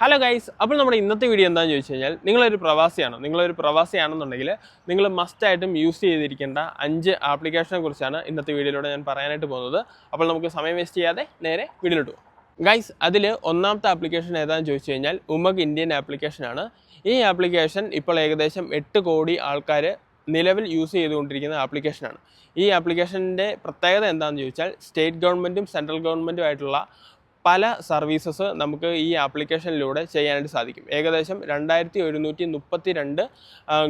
Hello guys, അപ്പോൾ നമ്മുടെ ഇന്നത്തെ വീഡിയോ എന്താണെന്ന് ചോദിച്ചു കഴിഞ്ഞാൽ നിങ്ങളൊരു പ്രവാസിയാണെന്നുണ്ടെങ്കിൽ നിങ്ങൾ മസ്റ്റായിട്ടും യൂസ് ചെയ്തിരിക്കേണ്ട 5 ആപ്ലിക്കേഷനെ കുറിച്ചാണ് ഇന്നത്തെ വീഡിയോയിലൂടെ ഞാൻ പറയാനായിട്ട് പോകുന്നത്. അപ്പോൾ നമുക്ക് സമയം വേസ്റ്റ് ചെയ്യാതെ നേരെ വീഡിയോയിലോട്ട് പോകും. ഗൈസ്, അതിൽ ഒന്നാമത്തെ ആപ്ലിക്കേഷൻ ഏതാണെന്ന് ചോദിച്ചു കഴിഞ്ഞാൽ ഉമഗ് ഇന്ത്യൻ ആപ്ലിക്കേഷനാണ്. ഈ ആപ്ലിക്കേഷൻ ഇപ്പോൾ ഏകദേശം 8 കോടി ആൾക്കാർ നിലവിൽ യൂസ് ചെയ്തുകൊണ്ടിരിക്കുന്ന ആപ്ലിക്കേഷനാണ്. ഈ ആപ്ലിക്കേഷൻ്റെ പ്രത്യേകത എന്താണെന്ന് ചോദിച്ചാൽ സ്റ്റേറ്റ് ഗവൺമെൻറ്റും സെൻട്രൽ ഗവൺമെൻറ്റുമായിട്ടുള്ള പല സർവീസസ് നമുക്ക് ഈ ആപ്ലിക്കേഷനിലൂടെ ചെയ്യാനായിട്ട് സാധിക്കും. ഏകദേശം 2132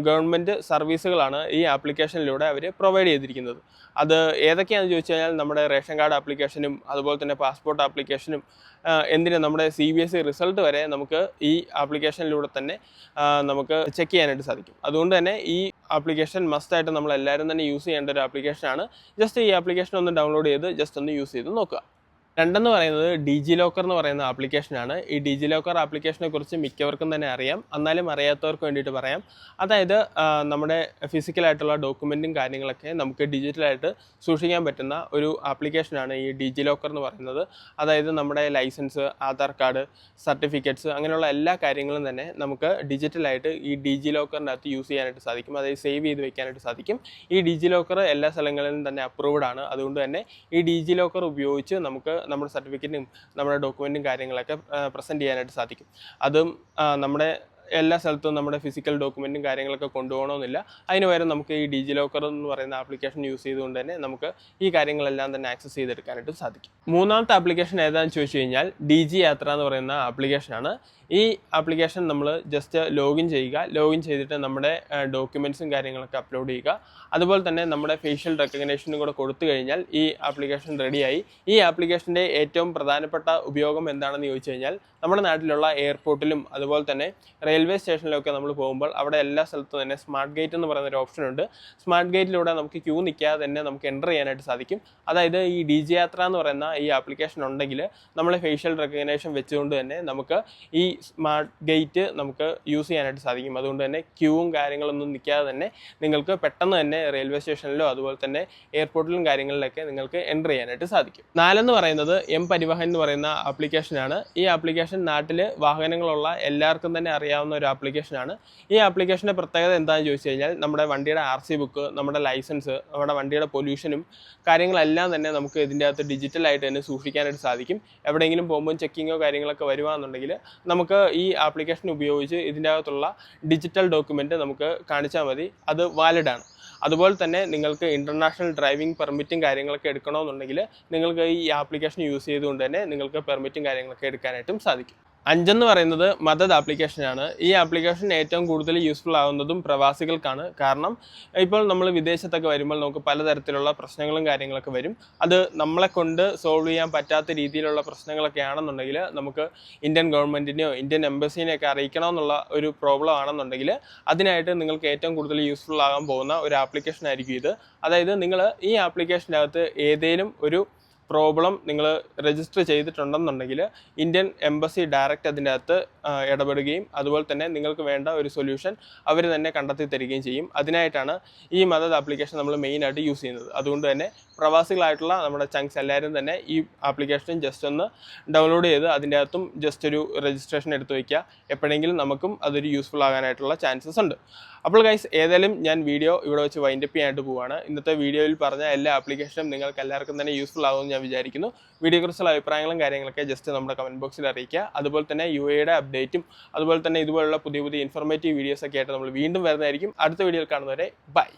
ഗവൺമെൻറ് സർവീസുകളാണ് ഈ ആപ്ലിക്കേഷനിലൂടെ അവർ പ്രൊവൈഡ് ചെയ്തിരിക്കുന്നത്. അത് ഏതൊക്കെയാണെന്ന് ചോദിച്ചു കഴിഞ്ഞാൽ നമ്മുടെ റേഷൻ കാർഡ് ആപ്ലിക്കേഷനും അതുപോലെ തന്നെ പാസ്പോർട്ട് ആപ്ലിക്കേഷനും നമ്മുടെ CBSE റിസൾട്ട് വരെ നമുക്ക് ഈ ആപ്ലിക്കേഷനിലൂടെ തന്നെ നമുക്ക് ചെക്ക് ചെയ്യാനായിട്ട് സാധിക്കും. അതുകൊണ്ട് തന്നെ ഈ ആപ്ലിക്കേഷൻ മസ്റ്റായിട്ട് നമ്മളെല്ലാവരും തന്നെ യൂസ് ചെയ്യേണ്ട ഒരു ആപ്ലിക്കേഷനാണ്. ജസ്റ്റ് ഈ ആപ്ലിക്കേഷൻ ഒന്ന് ഡൗൺലോഡ് ചെയ്ത് ജസ്റ്റ് ഒന്ന് യൂസ് ചെയ്ത് നോക്കുക. രണ്ടെന്ന് പറയുന്നത് ഡിജി ലോക്കർ എന്ന് പറയുന്ന ആപ്ലിക്കേഷനാണ്. ഈ ഡിജി ലോക്കർ ആപ്ലിക്കേഷനെ കുറിച്ച് മിക്കവർക്കും തന്നെ അറിയാം, എന്നാലും അറിയാത്തവർക്ക് വേണ്ടിയിട്ട് പറയാം. അതായത് നമ്മുടെ ഫിസിക്കലായിട്ടുള്ള ഡോക്യുമെൻറ്റും കാര്യങ്ങളൊക്കെ നമുക്ക് ഡിജിറ്റലായിട്ട് സൂക്ഷിക്കാൻ പറ്റുന്ന ഒരു ആപ്ലിക്കേഷനാണ് ഈ ഡിജി ലോക്കർ എന്ന് പറയുന്നത്. അതായത് നമ്മുടെ ലൈസൻസ്, ആധാർ കാർഡ്, സർട്ടിഫിക്കറ്റ്സ് അങ്ങനെയുള്ള എല്ലാ കാര്യങ്ങളും തന്നെ നമുക്ക് ഡിജിറ്റലായിട്ട് ഈ ഡിജി ലോക്കറിൻ്റെ അകത്ത് യൂസ് ചെയ്യാനായിട്ട് സാധിക്കും. അതായത് സേവ് ചെയ്ത് വെക്കാനായിട്ട് സാധിക്കും. ഈ ഡിജി ലോക്കർ എല്ലാ സ്ഥലങ്ങളിലും തന്നെ അപ്രൂവ്ഡ് ആണ്. അതുകൊണ്ട് തന്നെ ഈ ഡിജി ലോക്കർ ഉപയോഗിച്ച് നമുക്ക് നമ്മുടെ സർട്ടിഫിക്കറ്റും നമ്മുടെ ഡോക്യുമെൻറ്റും കാര്യങ്ങളൊക്കെ പ്രസൻറ്റ് ചെയ്യാനായിട്ട് സാധിക്കും. അതും നമ്മുടെ എല്ലാ സ്ഥലത്തും നമ്മുടെ ഫിസിക്കൽ ഡോക്യുമെൻറ്റും കാര്യങ്ങളൊക്കെ കൊണ്ടുപോകണമെന്നില്ല. അതിന് പകരം നമുക്ക് ഈ ഡിജി ലോക്കർ എന്ന് പറയുന്ന ആപ്ലിക്കേഷൻ യൂസ് ചെയ്തുകൊണ്ട് തന്നെ നമുക്ക് ഈ കാര്യങ്ങളെല്ലാം തന്നെ ആക്സസ് ചെയ്തെടുക്കാനായിട്ട് സാധിക്കും. മൂന്നാമത്തെ ആപ്ലിക്കേഷൻ ഏതാണെന്ന് ചോദിച്ചു കഴിഞ്ഞാൽ ഡിജി യാത്ര എന്ന് പറയുന്ന ആപ്ലിക്കേഷനാണ്. ഈ ആപ്ലിക്കേഷൻ നമ്മൾ ജസ്റ്റ് ലോഗിൻ ചെയ്തിട്ട് നമ്മുടെ ഡോക്യുമെൻറ്റ്സും കാര്യങ്ങളൊക്കെ അപ്ലോഡ് ചെയ്യുക. അതുപോലെ തന്നെ നമ്മുടെ ഫേഷ്യൽ റെക്കഗ്നേഷനും കൂടെ കൊടുത്തു കഴിഞ്ഞാൽ ഈ ആപ്ലിക്കേഷൻ റെഡിയായി. ഈ ആപ്ലിക്കേഷൻ്റെ ഏറ്റവും പ്രധാനപ്പെട്ട ഉപയോഗം എന്താണെന്ന് ചോദിച്ചു കഴിഞ്ഞാൽ നമ്മുടെ നാട്ടിലുള്ള എയർപോർട്ടിലും അതുപോലെ തന്നെ റെയിൽവേ സ്റ്റേഷനിലൊക്കെ നമ്മൾ പോകുമ്പോൾ അവിടെ എല്ലാ സ്ഥലത്തും തന്നെ സ്മാർട്ട് ഗേറ്റ് എന്ന് പറയുന്ന ഒരു ഓപ്ഷൻ ഉണ്ട്. സ്മാർട്ട് ഗേറ്റിലൂടെ നമുക്ക് ക്യൂ നിൽക്കാതെ തന്നെ നമുക്ക് എൻ്റർ ചെയ്യാനായിട്ട് സാധിക്കും. അതായത് ഈ ഡിജി യാത്ര എന്ന് പറയുന്ന ഈ ആപ്ലിക്കേഷൻ ഉണ്ടെങ്കിൽ നമ്മളെ ഫേഷ്യൽ റെക്കഗ്നേഷൻ വെച്ചുകൊണ്ട് തന്നെ നമുക്ക് ഈ സ്മാർട്ട് ഗേറ്റ് നമുക്ക് യൂസ് ചെയ്യാനായിട്ട് സാധിക്കും. അതുകൊണ്ട് തന്നെ ക്യൂവും കാര്യങ്ങളൊന്നും നിൽക്കാതെ തന്നെ നിങ്ങൾക്ക് പെട്ടെന്ന് തന്നെ റെയിൽവേ സ്റ്റേഷനിലോ അതുപോലെ തന്നെ എയർപോർട്ടിലും കാര്യങ്ങളിലൊക്കെ നിങ്ങൾക്ക് എൻ്റർ ചെയ്യാനായിട്ട് സാധിക്കും. 4 എന്ന് പറയുന്നത് എം പരിവഹൻ എന്ന് പറയുന്ന ആപ്ലിക്കേഷനാണ്. ഈ ആപ്ലിക്കേഷൻ നാട്ടിൽ വാഹനങ്ങളുള്ള എല്ലാവർക്കും തന്നെ അറിയാവുന്ന ഒരു ആപ്ലിക്കേഷനാണ്. ഈ ആപ്ലിക്കേഷൻ്റെ പ്രത്യേകത എന്താണെന്ന് ചോദിച്ചു കഴിഞ്ഞാൽ നമ്മുടെ വണ്ടിയുടെ RC ബുക്ക്, നമ്മുടെ ലൈസൻസ്, നമ്മുടെ വണ്ടിയുടെ പൊല്യൂഷനും കാര്യങ്ങളെല്ലാം തന്നെ നമുക്ക് ഇതിൻ്റെ അകത്ത് ഡിജിറ്റലായിട്ട് തന്നെ സൂക്ഷിക്കാനായിട്ട് സാധിക്കും. എവിടെയെങ്കിലും പോകുമ്പോൾ ചെക്കിങ്ങോ കാര്യങ്ങളൊക്കെ വരുവാണെന്നുണ്ടെങ്കിൽ നമുക്ക് ഈ ആപ്ലിക്കേഷൻ ഉപയോഗിച്ച് ഇതിൻ്റെ അകത്തുള്ള ഡിജിറ്റൽ ഡോക്യുമെൻറ്റ് നമുക്ക് കാണിച്ചാൽ മതി, അത് വാലിഡാണ്. അതുപോലെ തന്നെ നിങ്ങൾക്ക് ഇൻ്റർനാഷണൽ ഡ്രൈവിംഗ് പെർമിറ്റും കാര്യങ്ങളൊക്കെ എടുക്കണമെന്നുണ്ടെങ്കിൽ നിങ്ങൾക്ക് ഈ ആപ്ലിക്കേഷൻ യൂസ് ചെയ്തുകൊണ്ട് തന്നെ നിങ്ങൾക്ക് പെർമിറ്റും കാര്യങ്ങളൊക്കെ എടുക്കാനായിട്ടും സാധിക്കും. 5 എന്ന് പറയുന്നത് മദദ് ആപ്ലിക്കേഷനാണ്. ഈ ആപ്ലിക്കേഷൻ ഏറ്റവും കൂടുതൽ യൂസ്ഫുൾ ആവുന്നതും പ്രവാസികൾക്കാണ്. കാരണം ഇപ്പോൾ നമ്മൾ വിദേശത്തൊക്കെ വരുമ്പോൾ നമുക്ക് പലതരത്തിലുള്ള പ്രശ്നങ്ങളും കാര്യങ്ങളൊക്കെ വരും. അത് നമ്മളെ കൊണ്ട് സോൾവ് ചെയ്യാൻ പറ്റാത്ത രീതിയിലുള്ള പ്രശ്നങ്ങളൊക്കെ ആണെന്നുണ്ടെങ്കിൽ നമുക്ക് ഇന്ത്യൻ ഗവൺമെൻറ്റിനെയോ ഇന്ത്യൻ എംബസീനെയൊക്കെ അറിയിക്കണമെന്നുള്ള ഒരു പ്രോബ്ലം ആണെന്നുണ്ടെങ്കിൽ അതിനായിട്ട് നിങ്ങൾക്ക് ഏറ്റവും കൂടുതൽ യൂസ്ഫുൾ ആകാൻ പോകുന്ന ഒരു ആപ്ലിക്കേഷൻ ആയിരിക്കും ഇത്. അതായത് നിങ്ങൾ ഈ ആപ്ലിക്കേഷൻ്റെ അകത്ത് ഏതെങ്കിലും ഒരു പ്രോബ്ലം നിങ്ങൾ രജിസ്റ്റർ ചെയ്തിട്ടുണ്ടെന്നുണ്ടെങ്കിൽ ഇന്ത്യൻ എംബസി ഡയറക്റ്റ് അതിൻ്റെ അകത്ത് ഇടപെടുകയും അതുപോലെ തന്നെ നിങ്ങൾക്ക് വേണ്ട ഒരു സൊല്യൂഷൻ അവർ തന്നെ കണ്ടെത്തി തരികയും ചെയ്യും. അതിനായിട്ടാണ് ഈ മദദ് ആപ്ലിക്കേഷൻ നമ്മൾ മെയിനായിട്ട് യൂസ് ചെയ്യുന്നത്. അതുകൊണ്ട് തന്നെ പ്രവാസികളായിട്ടുള്ള നമ്മുടെ ചങ്ക്സ് എല്ലാവരും തന്നെ ഈ ആപ്ലിക്കേഷൻ ജസ്റ്റ് ഒന്ന് ഡൗൺലോഡ് ചെയ്ത് അതിൻ്റെ അകത്തും ജസ്റ്റ് ഒരു രജിസ്ട്രേഷൻ എടുത്ത് വയ്ക്കുക. എപ്പോഴെങ്കിലും നമുക്കും അതൊരു യൂസ്ഫുൾ ആകാനായിട്ടുള്ള ചാൻസസ് ഉണ്ട്. അപ്പോൾ ഗൈസ്, ഏതായാലും ഞാൻ വീഡിയോ ഇവിടെ വെച്ച് വൈൻഡപ്പ് ചെയ്യാനായിട്ട് പോവുകയാണ്. ഇന്നത്തെ വീഡിയോയിൽ പറഞ്ഞ എല്ലാ ആപ്ലിക്കേഷനും നിങ്ങൾക്ക് എല്ലാവർക്കും തന്നെ യൂസ്ഫുൾ ആകുമെന്ന് ഞാൻ വിചാരിക്കുന്നു. വീഡിയോയെക്കുറിച്ചുള്ള അഭിപ്രായങ്ങളും കാര്യങ്ങളൊക്കെ ജസ്റ്റ് നമ്മുടെ കമൻറ്റ് ബോക്സിൽ അറിയിക്കുക. അതുപോലെ തന്നെ UAEയുടെ അപ്ഡേറ്റും അതുപോലെ തന്നെ ഇതുപോലുള്ള പുതിയ ഇൻഫോർമേറ്റീവ് വീഡിയോസൊക്കെ ആയിട്ട് നമ്മൾ വീണ്ടും വരുന്നതായിരിക്കും. അടുത്ത വീഡിയോയിൽ കാണുന്നവരെ ബൈ.